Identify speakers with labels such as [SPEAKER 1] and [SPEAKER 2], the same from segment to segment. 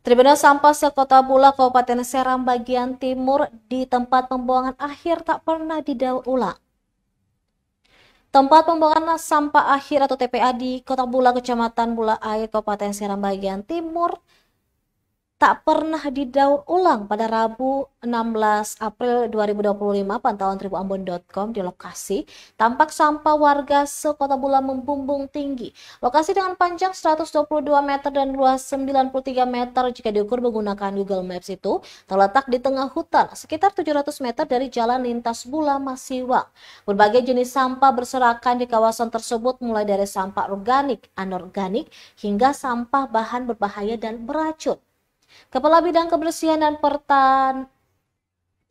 [SPEAKER 1] Tribunal sampah sekota Bula, Kabupaten Seram bagian timur di tempat pembuangan akhir tak pernah didaur ulang. Tempat pembuangan sampah akhir atau TPA di Kota Bula, Kecamatan Bula Air, Kabupaten Seram bagian timur tak pernah didaur ulang. Pada Rabu 16 April 2025, pantauan tribuambon.com di lokasi tampak sampah warga sekota Bula membumbung tinggi. Lokasi dengan panjang 122 meter dan luas 93 meter jika diukur menggunakan Google Maps itu terletak di tengah hutan sekitar 700 meter dari jalan lintas Bula Masiwang. Berbagai jenis sampah berserakan di kawasan tersebut, mulai dari sampah organik, anorganik hingga sampah bahan berbahaya dan beracun. Kepala Bidang Kebersihan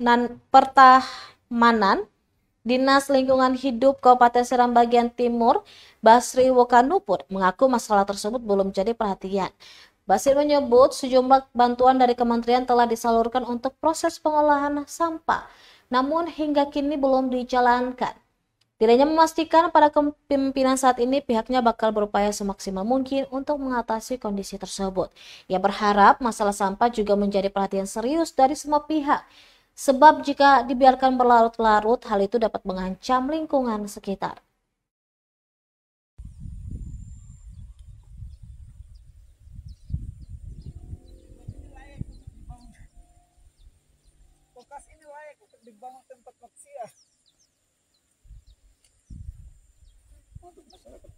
[SPEAKER 1] dan Pertamanan Dinas Lingkungan Hidup Kabupaten Seram bagian Timur, Basri Wokanupur, mengaku masalah tersebut belum jadi perhatian. Basri menyebut sejumlah bantuan dari kementerian telah disalurkan untuk proses pengolahan sampah, namun hingga kini belum dijalankan. Dirinya memastikan pada kepemimpinan saat ini pihaknya bakal berupaya semaksimal mungkin untuk mengatasi kondisi tersebut. Ia berharap masalah sampah juga menjadi perhatian serius dari semua pihak, sebab jika dibiarkan berlarut-larut, hal itu dapat mengancam lingkungan sekitar.
[SPEAKER 2] Lokasi ini layak untuk dibangun tempat maksiat. Untuk masyarakat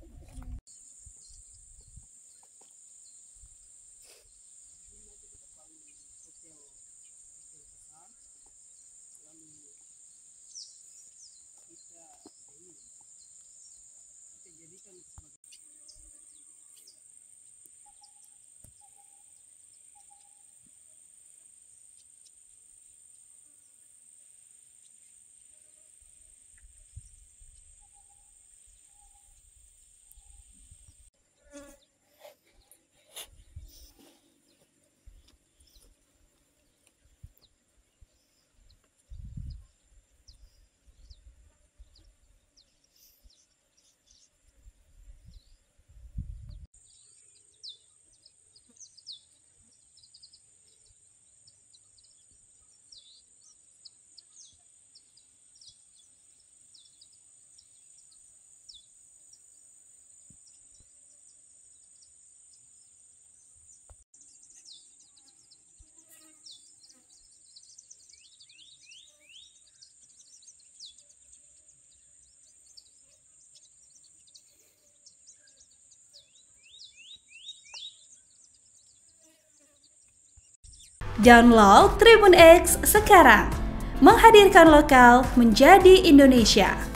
[SPEAKER 3] Download Tribun X sekarang, menghadirkan lokal menjadi Indonesia.